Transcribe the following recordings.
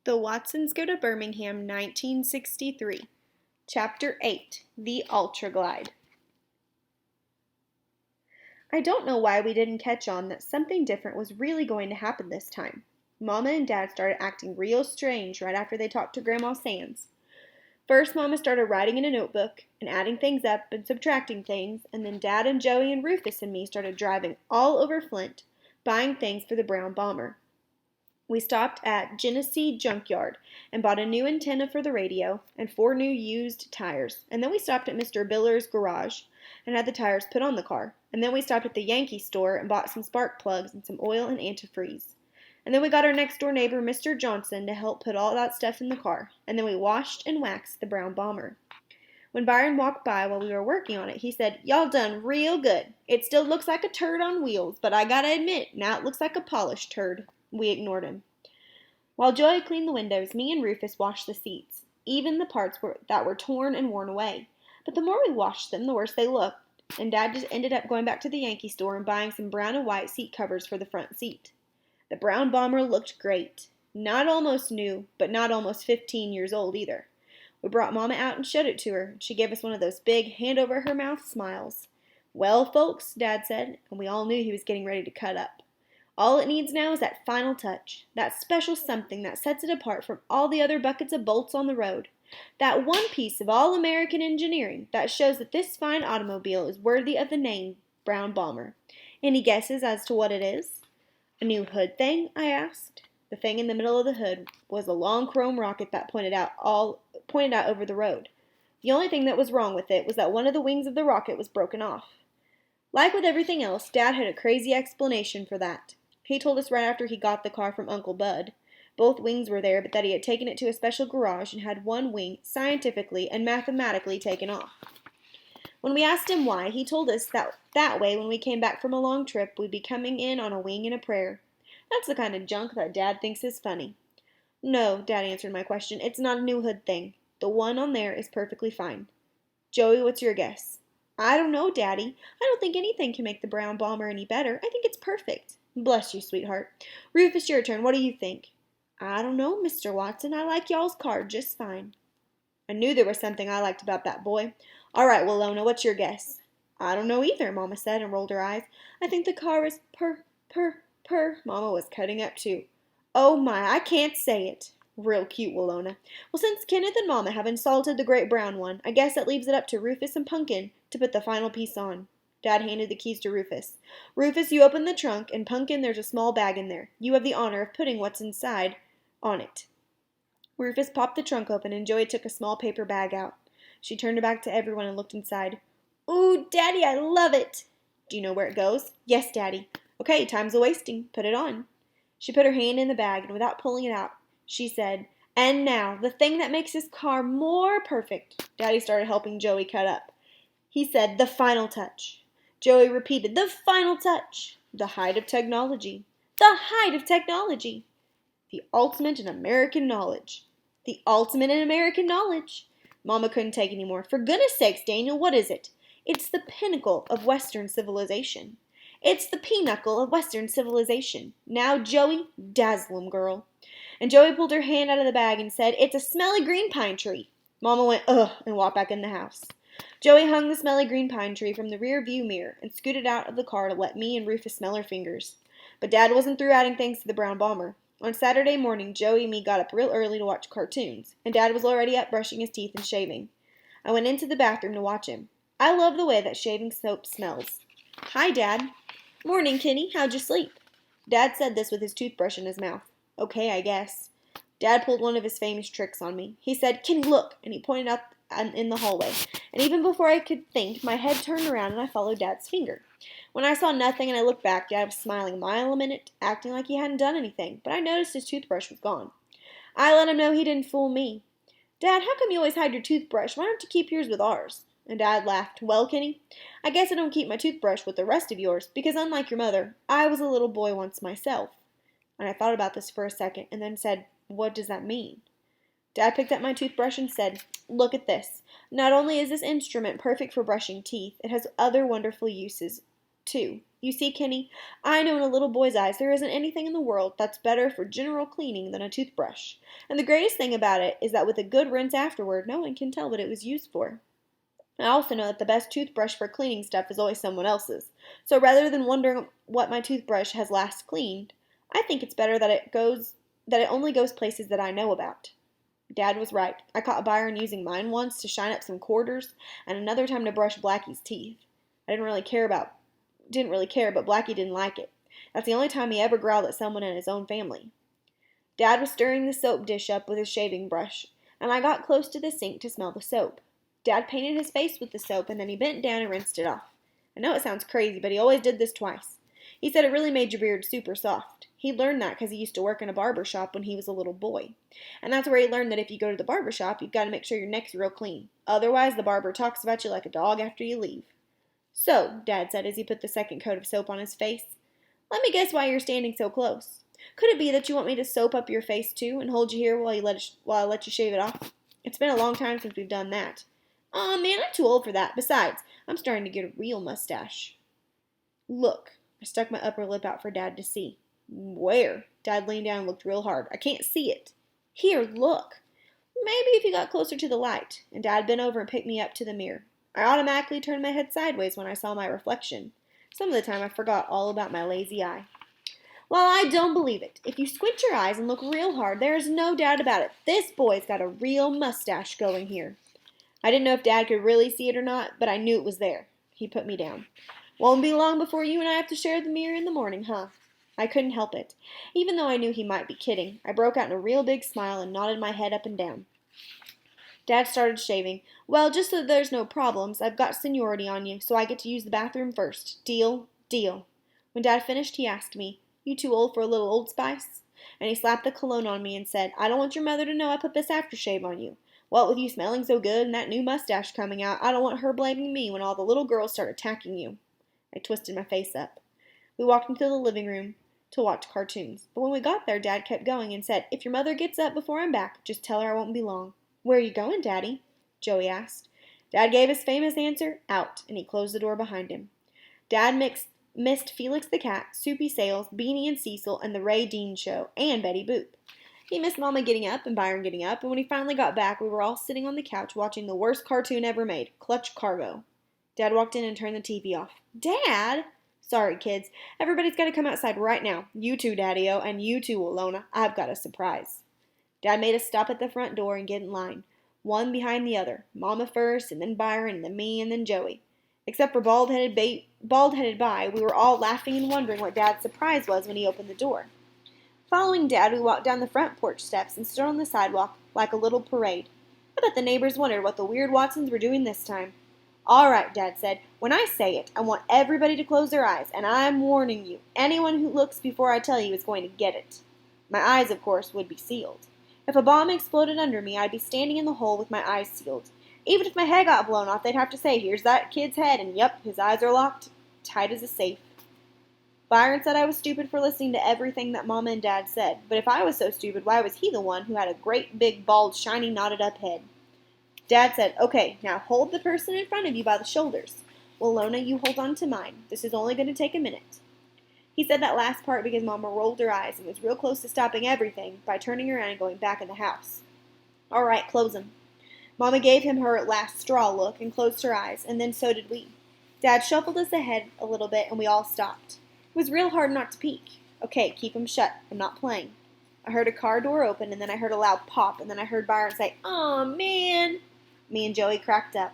The Watsons Go to Birmingham, 1963. Chapter 8, The Ultra Glide. I don't know why we didn't catch on that something different was really going to happen this time. Mama and Dad started acting real strange right after they talked to Grandma Sands. First, Mama started writing in a notebook and adding things up and subtracting things, and then Dad and Joey and Rufus and me started driving all over Flint, buying things for the brown bomber. We stopped at Genesee Junkyard and bought a new antenna for the radio and 4 new used tires. And then we stopped at Mr. Biller's garage and had the tires put on the car. And then we stopped at the Yankee store and bought some spark plugs and some oil and antifreeze. And then we got our next door neighbor, Mr. Johnson, to help put all that stuff in the car. And then we washed and waxed the brown bomber. When Byron walked by while we were working on it, he said, "Y'all done real good. It still looks like a turd on wheels, but I gotta admit, now it looks like a polished turd." We ignored him. While Joey cleaned the windows, me and Rufus washed the seats, even the parts that were torn and worn away. But the more we washed them, the worse they looked, and Dad just ended up going back to the Yankee store and buying some brown and white seat covers for the front seat. The brown bomber looked great. Not almost new, but not almost 15 years old either. We brought Mama out and showed it to her. She gave us one of those big, hand-over-her-mouth smiles. "Well, folks," Dad said, and we all knew he was getting ready to cut up. "All it needs now is that final touch, that special something that sets it apart from all the other buckets of bolts on the road. That one piece of all-American engineering that shows that this fine automobile is worthy of the name Brown Bomber. Any guesses as to what it is?" "A new hood thing?" I asked. The thing in the middle of the hood was a long chrome rocket that pointed out over the road. The only thing that was wrong with it was that one of the wings of the rocket was broken off. Like with everything else, Dad had a crazy explanation for that. He told us right after he got the car from Uncle Bud. Both wings were there, but that he had taken it to a special garage and had one wing scientifically and mathematically taken off. When we asked him why, he told us that way when we came back from a long trip, we'd be coming in on a wing and a prayer. That's the kind of junk that Dad thinks is funny. "No," Dad answered my question, "it's not a new hood thing. The one on there is perfectly fine." "Joey, what's your guess?" "I don't know, Daddy. I don't think anything can make the brown bomber any better. I think it's perfect." "Bless you, sweetheart. Rufus, your turn. What do you think?" "I don't know, Mr. Watson. I like y'all's car just fine." I knew there was something I liked about that boy. "All right, Willona, what's your guess?" "I don't know either," Mama said and rolled her eyes. "I think the car is purr. Mama was cutting up too. "Oh my, I can't say it." "Real cute, Willona. Well, since Kenneth and Mama have insulted the great brown one, I guess that leaves it up to Rufus and Pumpkin to put the final piece on." Dad handed the keys to Rufus. "Rufus, you open the trunk, and Pumpkin, there's a small bag in there. You have the honor of putting what's inside on it." Rufus popped the trunk open, and Joey took a small paper bag out. She turned it back to everyone and looked inside. "Ooh, Daddy, I love it." "Do you know where it goes?" "Yes, Daddy." "Okay, time's a-wasting. Put it on." She put her hand in the bag, and without pulling it out, she said, "And now, the thing that makes this car more perfect." Daddy started helping Joey cut up. He said, "The final touch." Joey repeated, "The final touch." "The height of technology." "The height of technology." "The ultimate in American knowledge." "The ultimate in American knowledge." Mama couldn't take any more. "For goodness sakes, Daniel, what is it?" "It's the pinnacle of Western civilization." "It's the pinnacle of Western civilization. Now, Joey, dazzle 'em, girl." And Joey pulled her hand out of the bag and said, "It's a smelly green pine tree." Mama went, "Ugh," and walked back in the house. Joey hung the smelly green pine tree from the rear view mirror and scooted out of the car to let me and Rufus smell her fingers. But Dad wasn't through adding things to the brown bomber. On Saturday morning, Joey and me got up real early to watch cartoons, and Dad was already up brushing his teeth and shaving. I went into the bathroom to watch him. I love the way that shaving soap smells. "Hi, Dad." "Morning, Kenny. How'd you sleep?" Dad said this with his toothbrush in his mouth. "Okay, I guess." Dad pulled one of his famous tricks on me. He said, "Kenny, look," and he pointed out in the hallway. And even before I could think, my head turned around and I followed Dad's finger. When I saw nothing and I looked back, Dad was smiling a mile a minute, acting like he hadn't done anything, but I noticed his toothbrush was gone. I let him know he didn't fool me. "Dad, how come you always hide your toothbrush? Why don't you keep yours with ours?" And Dad laughed. "Well, Kenny, I guess I don't keep my toothbrush with the rest of yours, because unlike your mother, I was a little boy once myself." And I thought about this for a second, and then said, "What does that mean?" Dad picked up my toothbrush and said, "Look at this. Not only is this instrument perfect for brushing teeth, it has other wonderful uses, too. You see, Kenny, I know in a little boy's eyes there isn't anything in the world that's better for general cleaning than a toothbrush. And the greatest thing about it is that with a good rinse afterward, no one can tell what it was used for. I also know that the best toothbrush for cleaning stuff is always someone else's. So rather than wondering what my toothbrush has last cleaned, I think it's better that it only goes places that I know about. Dad was right. I caught Byron using mine once to shine up some quarters, and another time to brush Blackie's teeth. I didn't really care, but Blackie didn't like it. That's the only time he ever growled at someone in his own family. Dad was stirring the soap dish up with his shaving brush, and I got close to the sink to smell the soap. Dad painted his face with the soap, and then he bent down and rinsed it off. I know it sounds crazy, but he always did this twice. He said it really made your beard super soft. He learned that because he used to work in a barber shop when he was a little boy. And that's where he learned that if you go to the barber shop, you've got to make sure your neck's real clean. Otherwise, the barber talks about you like a dog after you leave. So, Dad said as he put the second coat of soap on his face, let me guess why you're standing so close. Could it be that you want me to soap up your face too and hold you here while I let you shave it off? It's been a long time since we've done that. Aw, man, I'm too old for that. Besides, I'm starting to get a real mustache. Look. I stuck my upper lip out for Dad to see. Where? Dad leaned down and looked real hard. I can't see it. Here, look. Maybe if you got closer to the light. And Dad bent over and picked me up to the mirror. I automatically turned my head sideways when I saw my reflection. Some of the time I forgot all about my lazy eye. Well, I don't believe it. If you squint your eyes and look real hard, there is no doubt about it. This boy's got a real mustache going here. I didn't know if Dad could really see it or not, but I knew it was there. He put me down. Won't be long before you and I have to share the mirror in the morning, huh? I couldn't help it. Even though I knew he might be kidding, I broke out in a real big smile and nodded my head up and down. Dad started shaving. Well, just so there's no problems, I've got seniority on you, so I get to use the bathroom first. Deal? Deal. When Dad finished, he asked me, You too old for a little Old Spice? And he slapped the cologne on me and said, I don't want your mother to know I put this aftershave on you. What with you smelling so good and that new mustache coming out, I don't want her blaming me when all the little girls start attacking you. I twisted my face up. We walked into the living room to watch cartoons. But when we got there, Dad kept going and said, If your mother gets up before I'm back, just tell her I won't be long. Where are you going, Daddy? Joey asked. Dad gave his famous answer, out, and he closed the door behind him. Dad missed Felix the Cat, Soupy Sales, Beanie and Cecil, and the Ray Dean Show, and Betty Boop. He missed Mama getting up and Byron getting up, and when he finally got back, we were all sitting on the couch watching the worst cartoon ever made, Clutch Cargo. Dad walked in and turned the TV off. Dad? Sorry, kids. Everybody's got to come outside right now. You too, Daddy-O, and you too, Alona. I've got a surprise. Dad made us stop at the front door and get in line, one behind the other. Mama first, and then Byron, and then me, and then Joey. Except for bald-headed Bi, we were all laughing and wondering what Dad's surprise was when he opened the door. Following Dad, we walked down the front porch steps and stood on the sidewalk like a little parade. I bet the neighbors wondered what the weird Watsons were doing this time. All right, Dad said. When I say it, I want everybody to close their eyes, and I'm warning you. Anyone who looks before I tell you is going to get it. My eyes, of course, would be sealed. If a bomb exploded under me, I'd be standing in the hole with my eyes sealed. Even if my head got blown off, they'd have to say, Here's that kid's head, and yep, his eyes are locked, tight as a safe. Byron said I was stupid for listening to everything that Mama and Dad said, but if I was so stupid, why was he the one who had a great, big, bald, shiny, knotted-up head? Dad said, Okay, now hold the person in front of you by the shoulders. Well, Lona, you hold on to mine. This is only going to take a minute. He said that last part because Mama rolled her eyes and was real close to stopping everything by turning around and going back in the house. All right, close 'em. Mama gave him her last straw look and closed her eyes, and then so did we. Dad shuffled us ahead a little bit, and we all stopped. It was real hard not to peek. Okay, keep 'em shut. I'm not playing. I heard a car door open, and then I heard a loud pop, and then I heard Byron say, Aw, man. Me and Joey cracked up.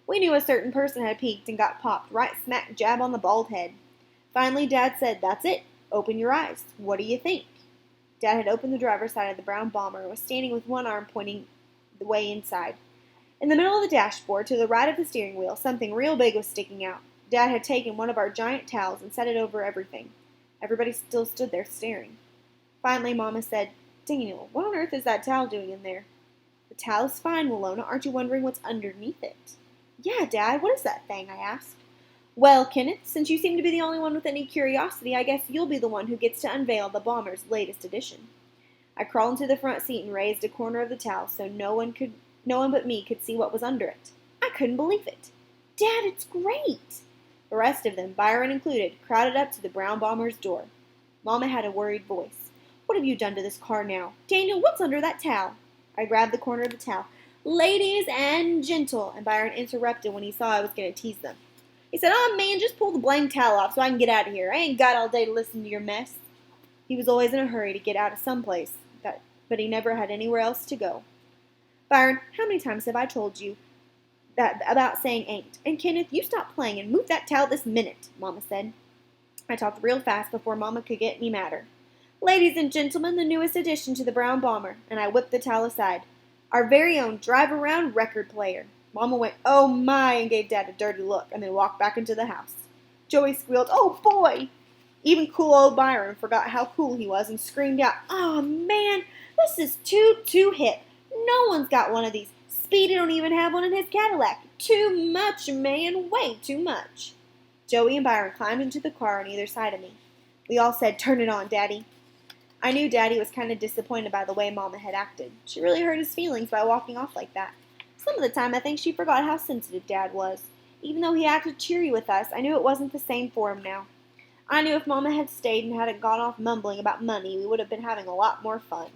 We knew a certain person had peeked and got popped right smack jab on the bald head. Finally, Dad said, That's it. Open your eyes. What do you think? Dad had opened the driver's side of the brown bomber and was standing with one arm pointing the way inside. In the middle of the dashboard, to the right of the steering wheel, something real big was sticking out. Dad had taken one of our giant towels and set it over everything. Everybody still stood there staring. Finally, Mama said, Daniel, what on earth is that towel doing in there? The towel's fine, Willona. Aren't you wondering what's underneath it? Yeah, Dad, what is that thing? I asked. Well, Kenneth, since you seem to be the only one with any curiosity, I guess you'll be the one who gets to unveil the bomber's latest edition. I crawled into the front seat and raised a corner of the towel so no one but me could see what was under it. I couldn't believe it. Dad, it's great! The rest of them, Byron included, crowded up to the brown bomber's door. Mama had a worried voice. "What have you done to this car now? Daniel, what's under that towel?" I grabbed the corner of the towel. "Ladies and gentle," and Byron interrupted when he saw I was going to tease them. He said, "Oh, man, just pull the blame towel off so I can get out of here. I ain't got all day to listen to your mess." He was always in a hurry to get out of some place, but he never had anywhere else to go. "Byron, how many times have I told you that about saying ain't? And Kenneth, you stop playing and move that towel this minute," Mama said. I talked real fast before Mama could get any madder. "Ladies and gentlemen, the newest addition to the brown bomber," and I whipped the towel aside. "Our very own drive-around record player." Mama went, "Oh my," and gave Dad a dirty look, and then walked back into the house. Joey squealed, "Oh boy!" Even cool old Byron forgot how cool he was and screamed out, "Oh man, this is too hip. No one's got one of these. Speedy don't even have one in his Cadillac. Too much, man, way too much." Joey and Byron climbed into the car on either side of me. We all said, "Turn it on, Daddy." I knew Daddy was kind of disappointed by the way Mama had acted. She really hurt his feelings by walking off like that. Some of the time I think she forgot how sensitive Dad was. Even though he acted cheery with us, I knew it wasn't the same for him now. I knew if Mama had stayed and hadn't gone off mumbling about money, we would have been having a lot more fun.